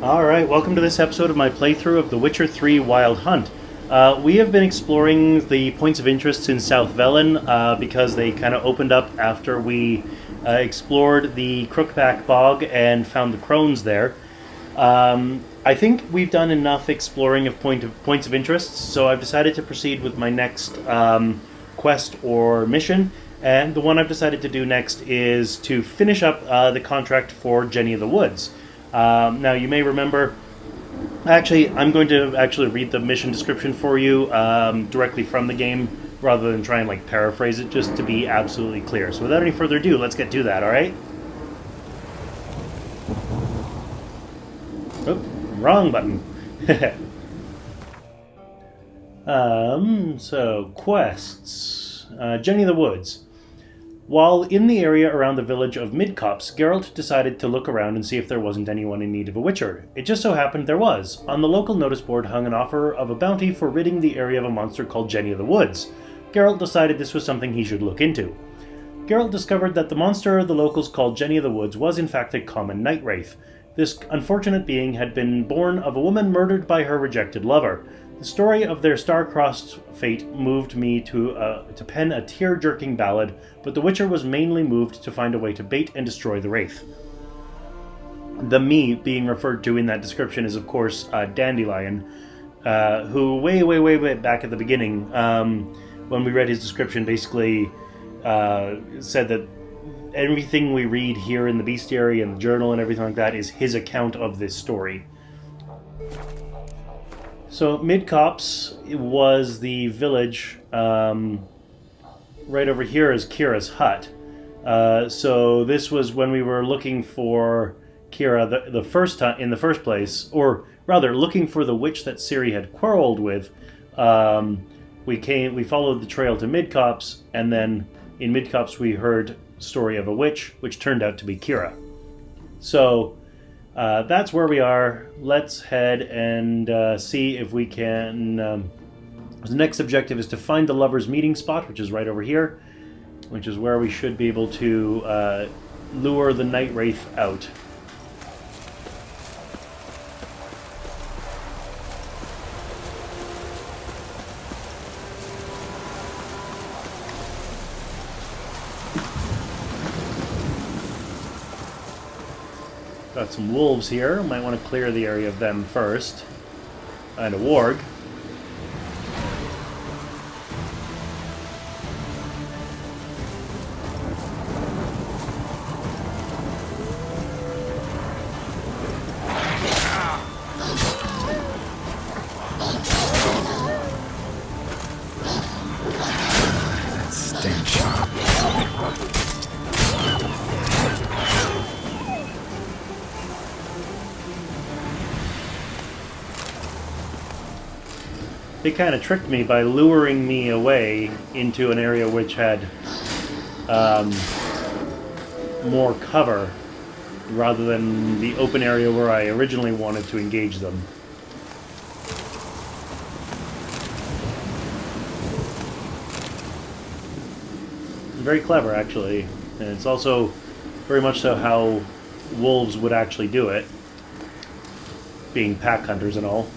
Alright, welcome to this episode of my playthrough of The Witcher 3 Wild Hunt. We have been exploring the points of interest in South Velen because they kind of opened up after we explored the Crookback Bog and found the crones there. I think we've done enough exploring of points of interest, so I've decided to proceed with my next quest or mission. And the one I've decided to do next is to finish up the contract for Jenny of the Woods. Now, you may remember, I'm going to read the mission description for you directly from the game, rather than try and paraphrase it, just to be absolutely clear. So without any further ado, let's get to that, alright? Oh, wrong button. So, quests. Jenny of the Woods. While in the area around the village of Midcopse, Geralt decided to look around and see if there wasn't anyone in need of a witcher. It just so happened there was. On the local notice board hung an offer of a bounty for ridding the area of a monster called Jenny of the Woods. Geralt decided this was something he should look into. Geralt discovered that the monster the locals called Jenny of the Woods was in fact a common night wraith. This unfortunate being had been born of a woman murdered by her rejected lover. The story of their star-crossed fate moved me to pen a tear-jerking ballad, but the Witcher was mainly moved to find a way to bait and destroy the wraith. The me being referred to in that description is, of course, Dandelion, who way back at the beginning, when we read his description, basically said that everything we read here in the bestiary and the journal and everything like that is his account of this story. So Midcopse was the village. Right over here is Kira's hut. So this was when we were looking for Kira the first time in the first place, or rather looking for the witch that Ciri had quarreled with. We followed the trail to Midcopse, and then in Midcopse we heard the story of a witch, which turned out to be Kira. So that's where we are. Let's head and see if we can... the next objective is to find the lovers' meeting spot, which is right over here, which is where we should be able to lure the night wraith out. Got some wolves here. Might want to clear the area of them first. And a warg. They kind of tricked me by luring me away into an area which had more cover rather than the open area where I originally wanted to engage them. Very clever, actually. And it's also very much so how wolves would actually do it, being pack hunters and all.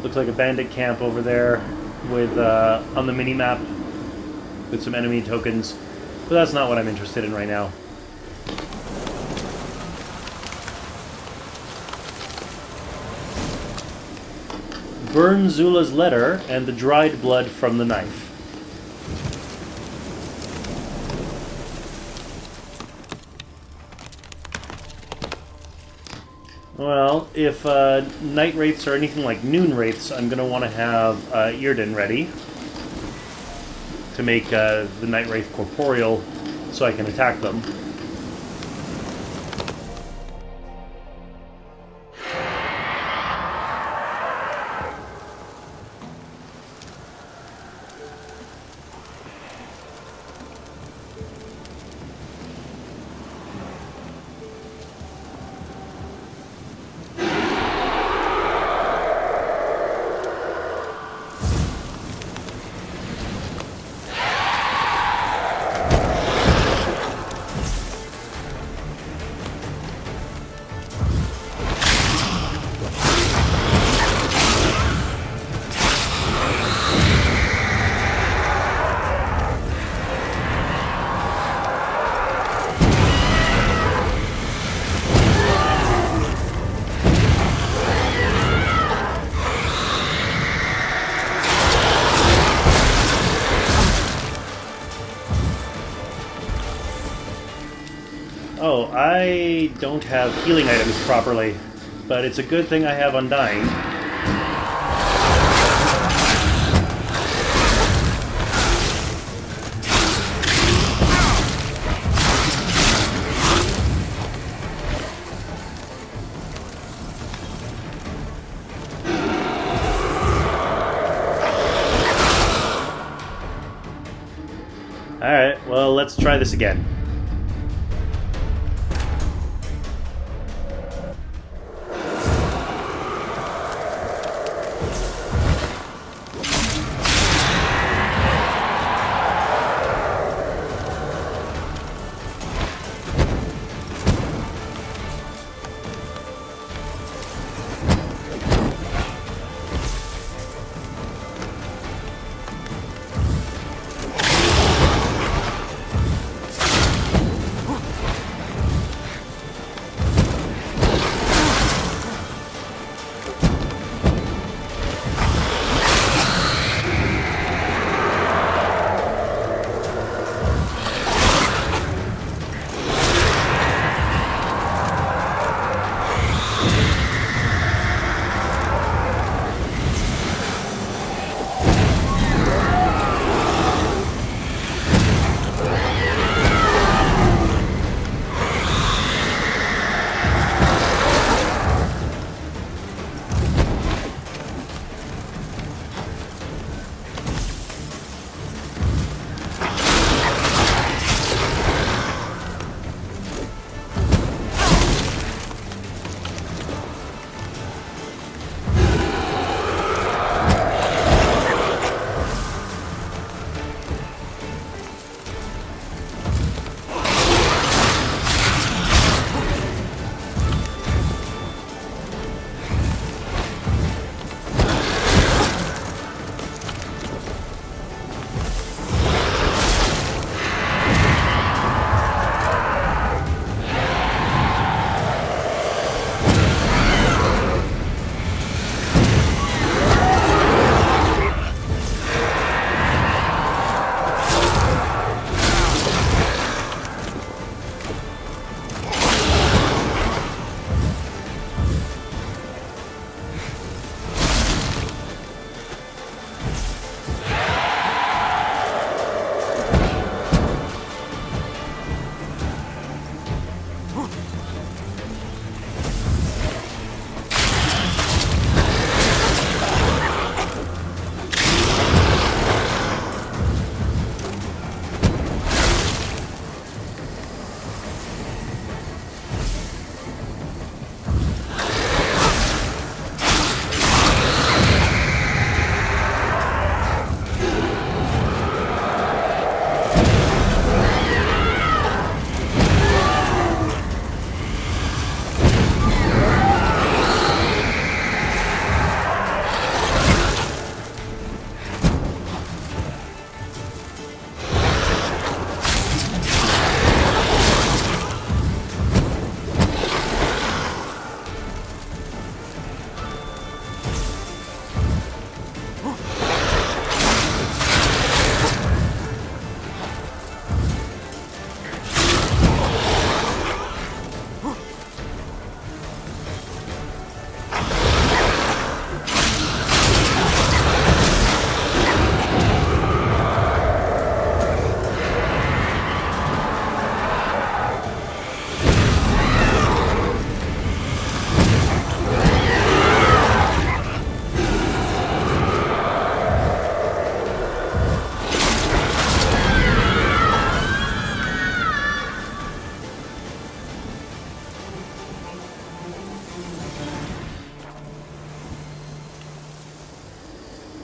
Looks like a bandit camp over there with on the mini-map with some enemy tokens, but that's not what I'm interested in right now. Burn Zula's letter and the dried blood from the knife. Well, if night wraiths are anything like noon wraiths, I'm going to want to have Earden ready to make the night wraith corporeal so I can attack them. Well, I don't have healing items properly, but it's a good thing I have Undying. Alright, well, let's try this again.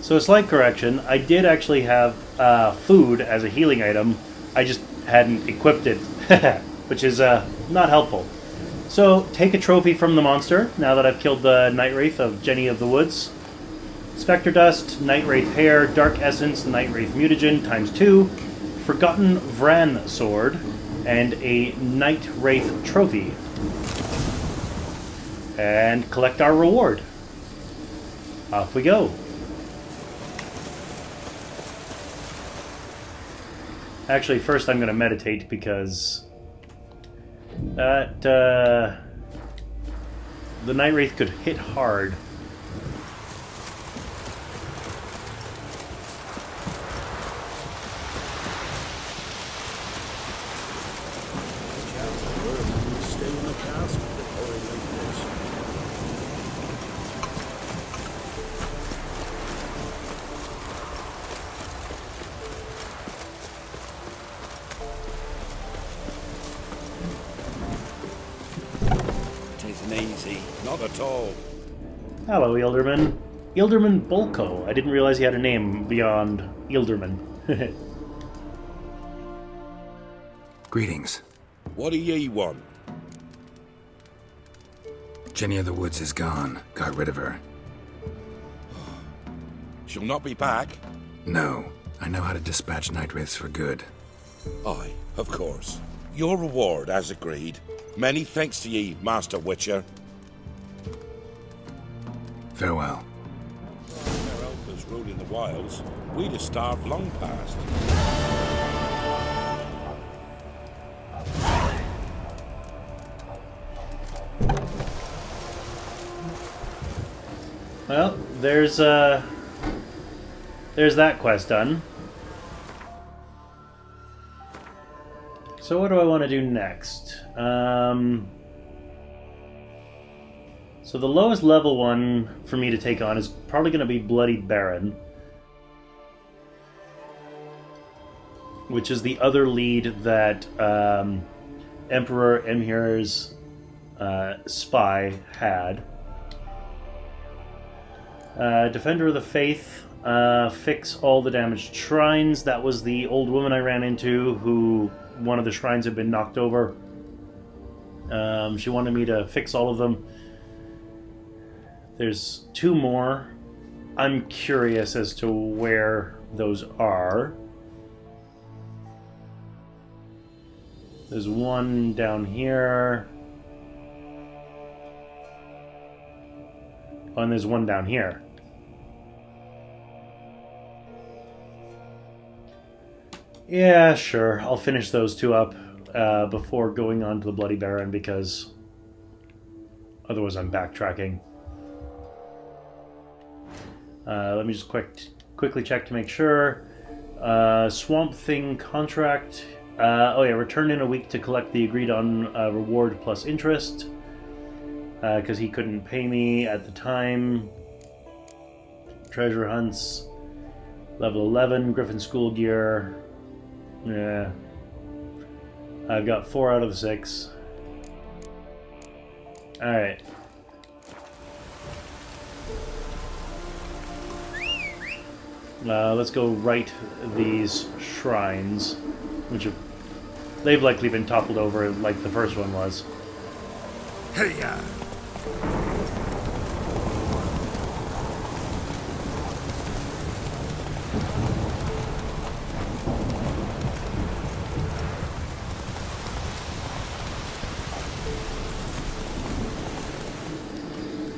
So a slight correction, I did actually have food as a healing item, I just hadn't equipped it, which is not helpful. So take a trophy from the monster, now that I've killed the Night Wraith of Jenny of the Woods. Spectre Dust, Night Wraith Hair, Dark Essence, Night Wraith Mutagen ×2, Forgotten Vran Sword, and a Night Wraith Trophy. And collect our reward. Off we go. Actually, first I'm going to meditate because That, the Night Wraith could hit hard. Stay in the castle before he like this. Tisn't easy, not at all. Hello, Ealdorman. Ealdorman Bolko. I didn't realize he had a name beyond Ealdorman. Greetings. What do ye want? Jenny of the Woods is gone. Got rid of her. She'll not be back? No. I know how to dispatch night wraiths for good. Aye, of course. Your reward, as agreed. Many thanks to ye, Master Witcher. Farewell. Their elders ruling the wilds, we'd have starved long past. Well, there's that quest done. So what do I want to do next? So the lowest level one for me to take on is probably going to be Bloody Baron, which is the other lead that Emperor Emhyr's spy had. Defender of the Faith, fix all the damaged shrines. That was the old woman I ran into who one of the shrines had been knocked over. She wanted me to fix all of them. There's 2 more. I'm curious as to where those are. There's one down here. Oh, and there's one down here. Yeah, sure. I'll finish those 2 up before going on to the Bloody Baron, because otherwise I'm backtracking. Let me just quickly check to make sure. Swamp Thing contract. Oh yeah, return in a week to collect the agreed on reward plus interest. Because he couldn't pay me at the time. Treasure hunts. Level 11, Griffin School Gear. Yeah. I've got 4 out of the 6. Alright. Let's go right these shrines, which they've likely been toppled over like the first one was. Hey-ya!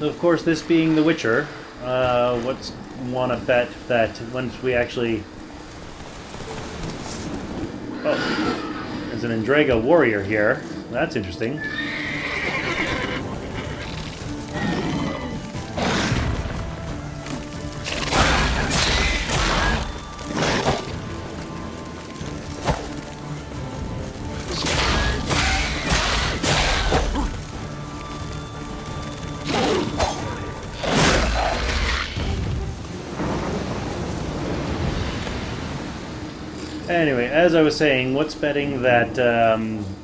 Of course, this being The Witcher, what's want to bet that once we actually... Oh, there's an Andraga warrior here. That's interesting. Anyway, as I was saying, what's betting that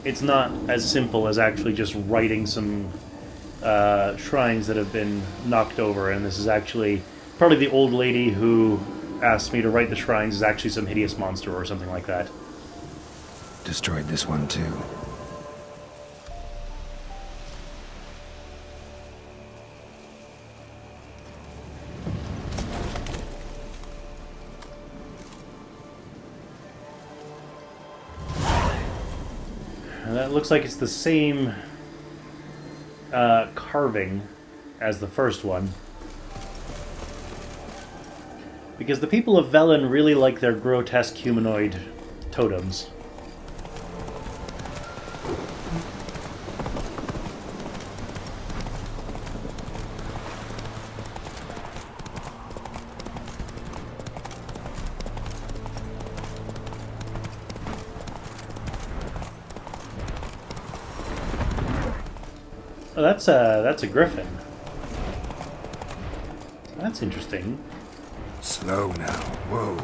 it's not as simple as actually just writing some shrines that have been knocked over, and this is actually probably the old lady who asked me to write the shrines is actually some hideous monster or something like that. Destroyed this one too. That looks like it's the same carving as the first one. Because the people of Velen really like their grotesque humanoid totems. Oh, that's a griffin. That's interesting. Slow now. Whoa.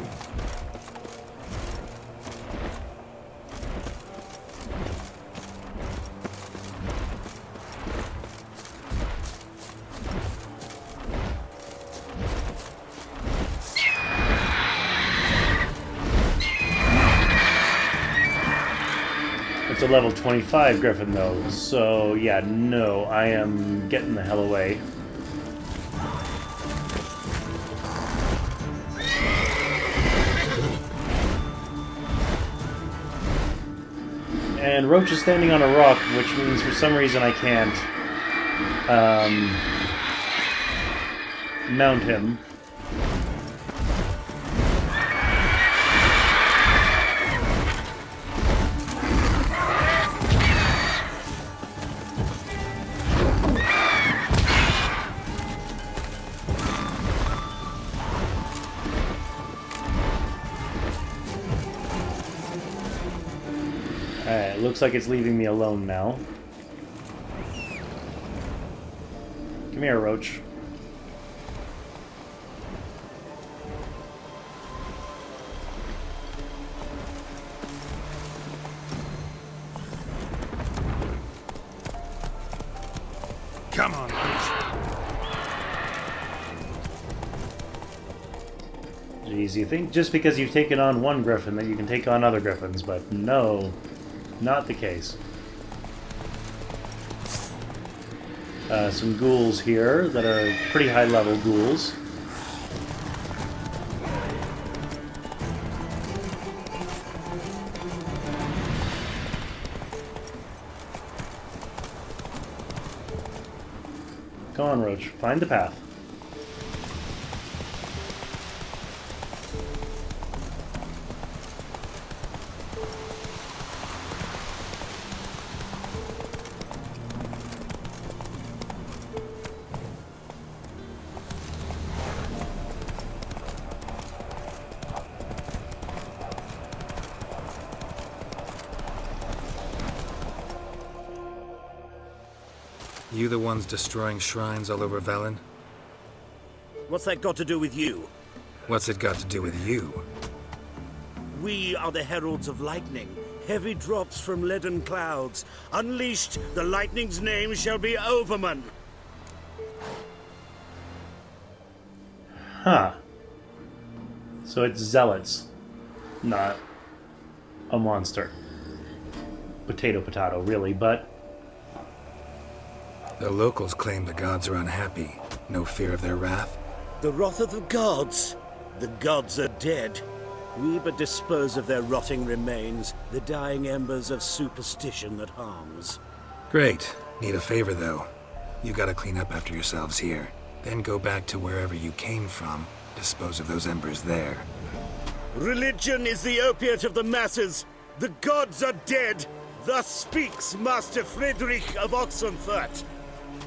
It's a level 25 griffin though, so yeah, no, I am getting the hell away. And Roach is standing on a rock, which means for some reason I can't mount him. Alright, looks like it's leaving me alone now. Come here, Roach. Come on, Roach. Jeez, you think just because you've taken on one griffin that you can take on other griffins, but no. Not the case. Some ghouls here that are pretty high level ghouls. Come on, Roach. Find the path. You the ones destroying shrines all over Velen? What's that got to do with you? What's it got to do with you? We are the heralds of lightning. Heavy drops from leaden clouds. Unleashed, the lightning's name shall be Overman. Huh. So it's zealots, not a monster. Potato, potato, really, but... The locals claim the gods are unhappy. No fear of their wrath? The wrath of the gods. The gods are dead. We but dispose of their rotting remains, the dying embers of superstition that harms. Great. Need a favor, though. You gotta clean up after yourselves here. Then go back to wherever you came from. Dispose of those embers there. Religion is the opiate of the masses. The gods are dead. Thus speaks Master Friedrich of Oxenfurt.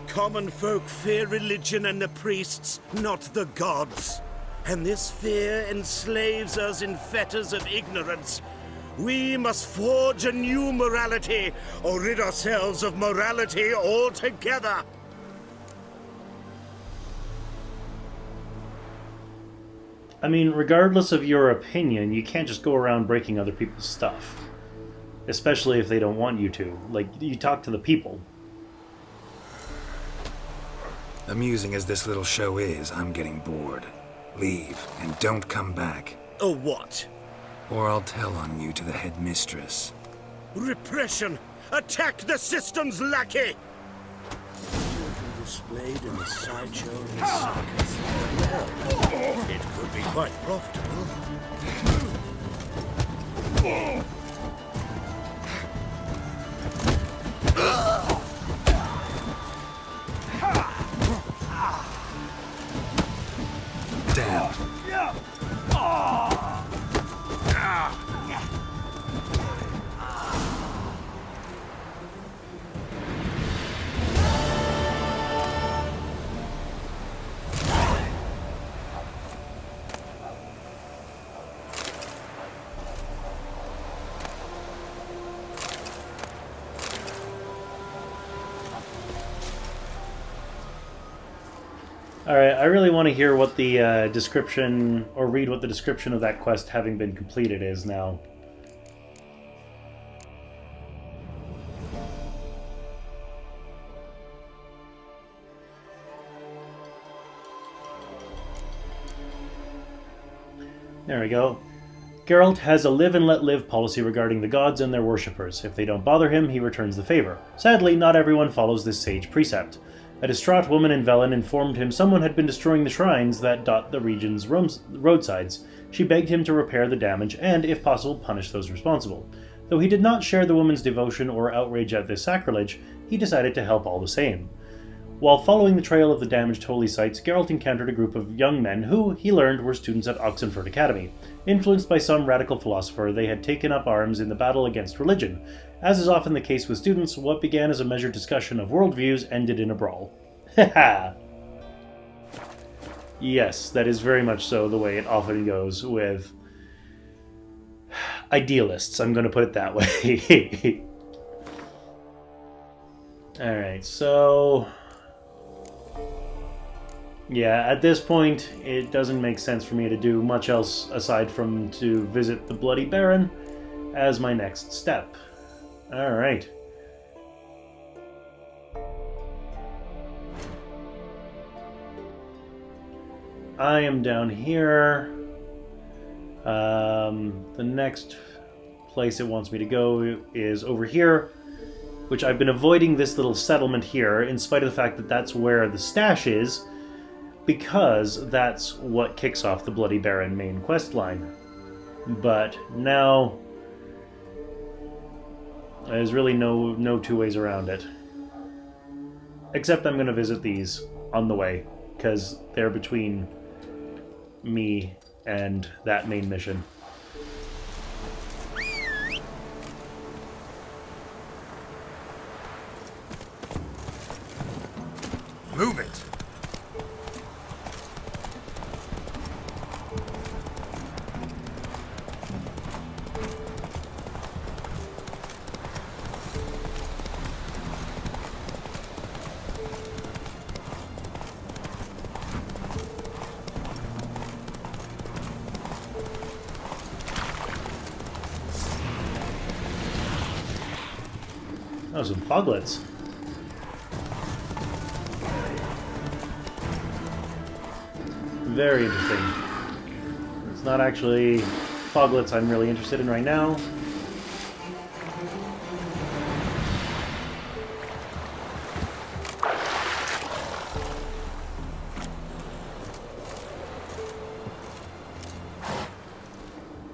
Common folk fear religion and the priests, not the gods. And this fear enslaves us in fetters of ignorance. We must forge a new morality, or rid ourselves of morality altogether. I mean, regardless of your opinion, you can't just go around breaking other people's stuff. Especially if they don't want you to. Like, you talk to the people. Amusing as this little show is, I'm getting bored. Leave, and don't come back. Or what? Or I'll tell on you to the headmistress. Repression! Attack the system's lackey! Children displayed in the sideshow and the circus. Well, it could be quite profitable. Damn. Alright, I really want to hear what the description, or read what the description of that quest having been completed is now. There we go. Geralt has a live and let live policy regarding the gods and their worshippers. If they don't bother him, he returns the favor. Sadly, not everyone follows this sage precept. A distraught woman in Velen informed him someone had been destroying the shrines that dot the region's roadsides. She begged him to repair the damage and, if possible, punish those responsible. Though he did not share the woman's devotion or outrage at this sacrilege, he decided to help all the same. While following the trail of the damaged holy sites, Geralt encountered a group of young men who, he learned, were students at Oxenford Academy. Influenced by some radical philosopher, they had taken up arms in the battle against religion. As is often the case with students, what began as a measured discussion of worldviews ended in a brawl. Haha! Yes, that is very much so the way it often goes with idealists, I'm going to put it that way. Alright, so... yeah, at this point, it doesn't make sense for me to do much else aside from to visit the Bloody Baron as my next step. Alright. I am down here. The next place it wants me to go is over here, which I've been avoiding this little settlement here, in spite of the fact that that's where the stash is, because that's what kicks off the Bloody Baron main quest line. But now there's really no two ways around it. Except I'm going to visit these on the way, because they're between me and that main mission. Move it! Oh, some foglets. Very interesting. It's not actually foglets I'm really interested in right now.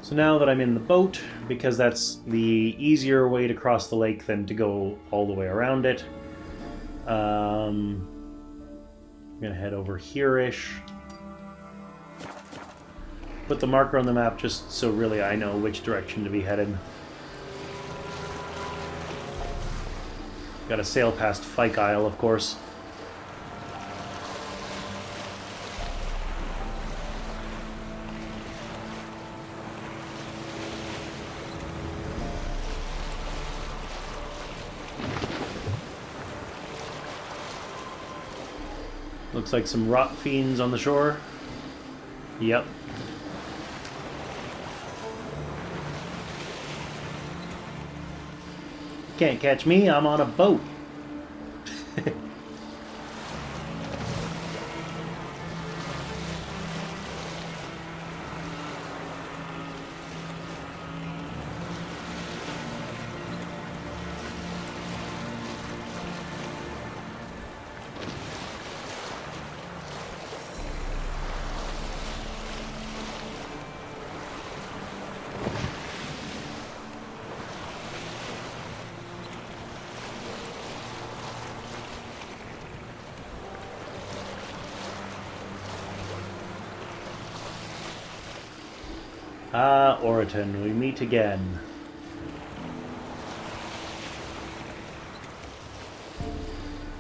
So now that I'm in the boat, because that's the easier way to cross the lake than to go all the way around it, I'm going to head over here-ish. Put the marker on the map just so really I know which direction to be headed. Got to sail past Fyke Isle, of course. Looks like some rot fiends on the shore. Yep. Can't catch me, I'm on a boat. Ah, Oreton, we meet again.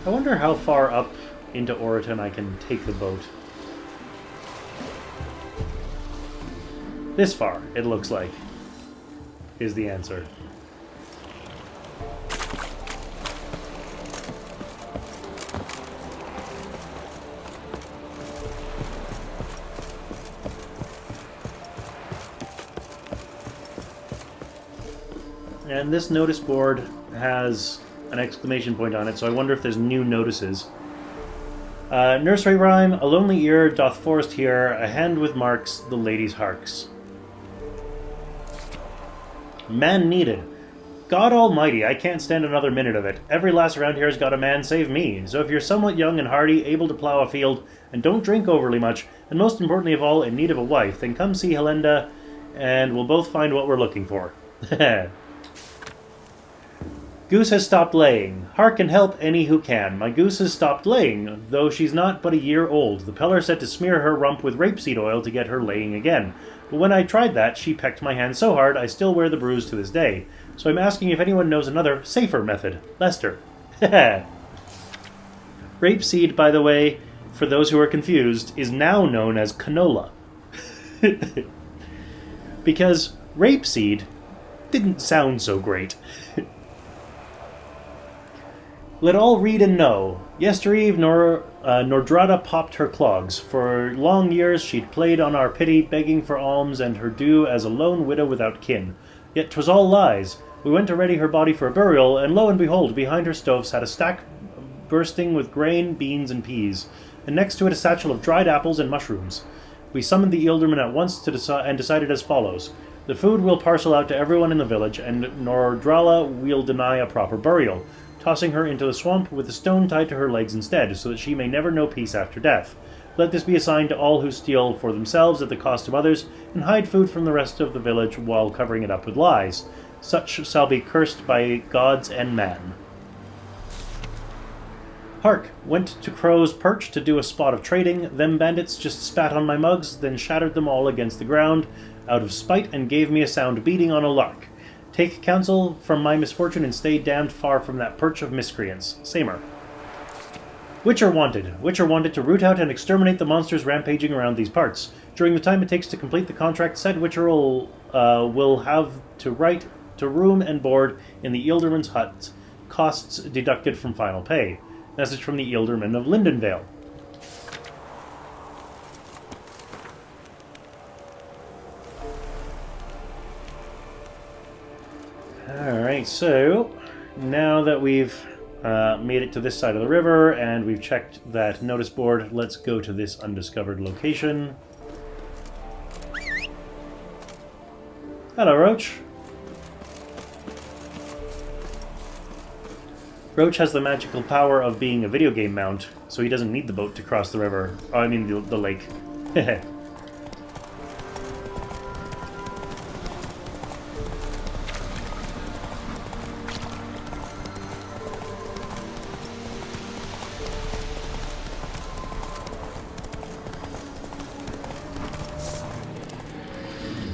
I wonder how far up into Oreton I can take the boat. This far, it looks like, is the answer. And this notice board has an exclamation point on it, so I wonder if there's new notices. Nursery rhyme, a lonely ear doth forest hear, a hand with marks, the lady's harks. Man needed. God almighty, I can't stand another minute of it. Every lass around here has got a man save me. So if you're somewhat young and hardy, able to plough a field, and don't drink overly much, and most importantly of all, in need of a wife, then come see Helenda, and we'll both find what we're looking for. Goose has stopped laying. Hark and help any who can. My goose has stopped laying, though she's not but a year old. The peller said to smear her rump with rapeseed oil to get her laying again. But when I tried that, she pecked my hand so hard I still wear the bruise to this day. So I'm asking if anyone knows another, safer method. Lester. Rapeseed, by the way, for those who are confused, is now known as canola. Because rapeseed didn't sound so great. Let all read and know. Yestereve Nordrada popped her clogs. For long years she'd played on our pity, begging for alms and her due as a lone widow without kin. Yet 'twas all lies. We went to ready her body for burial, and lo and behold, behind her stove sat a stack bursting with grain, beans, and peas, and next to it a satchel of dried apples and mushrooms. We summoned the ealdorman at once and decided as follows. The food we'll parcel out to everyone in the village, and Nordrala we'll deny a proper burial, tossing her into the swamp with a stone tied to her legs instead, so that she may never know peace after death. Let this be a sign to all who steal for themselves at the cost of others, and hide food from the rest of the village while covering it up with lies. Such shall be cursed by gods and man. Hark! Went to Crow's Perch to do a spot of trading. Them bandits just spat on my mugs, then shattered them all against the ground, out of spite, and gave me a sound beating on a lark. Take counsel from my misfortune and stay damned far from that perch of miscreants. Samer. Witcher wanted. Witcher wanted to root out and exterminate the monsters rampaging around these parts. During the time it takes to complete the contract, said Witcher will have to write to room and board in the ealdorman's hut, costs deducted from final pay. Message from the ealdorman of Lindenvale. Alright, so now that we've made it to this side of the river and we've checked that notice board, let's go to this undiscovered location. Hello, Roach. Roach has the magical power of being a video game mount, so he doesn't need the boat to cross the river. Oh, I mean the lake.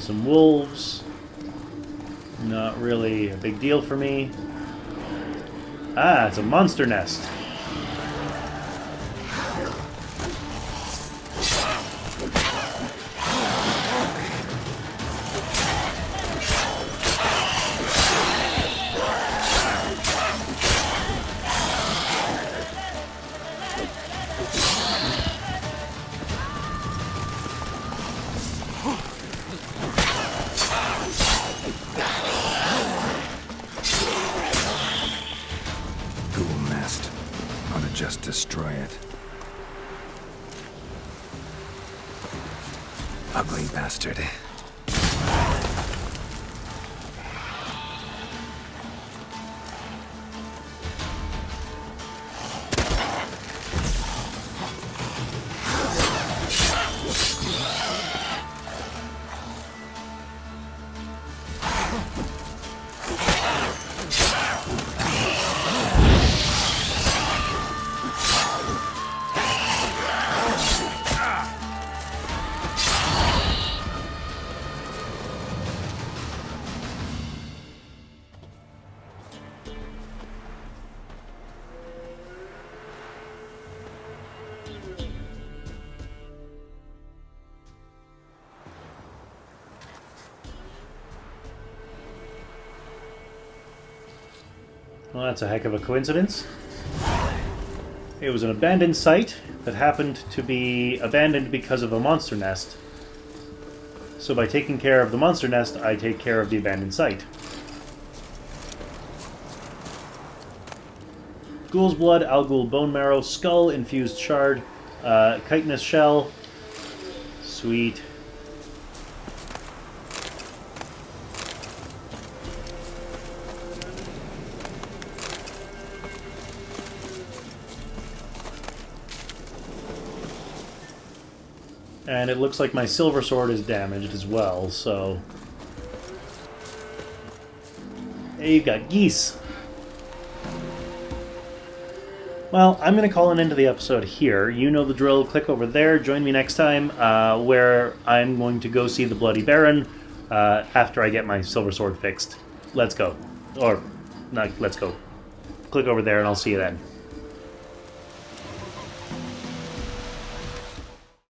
Some wolves. Not really a big deal for me. Ah, it's a monster nest. Just destroy it. Ugly bastard. Well, that's a heck of a coincidence. It was an abandoned site that happened to be abandoned because of a monster nest. So by taking care of the monster nest, I take care of the abandoned site. Ghoul's blood, Algul bone marrow, skull infused shard, chitinous shell. Sweet. And it looks like my silver sword is damaged as well, so... Hey, you've got geese. Well, I'm going to call an end to the episode here. You know the drill. Click over there. Join me next time, where I'm going to go see the Bloody Baron after I get my silver sword fixed. Let's go. Or, not let's go. Click over there and I'll see you then.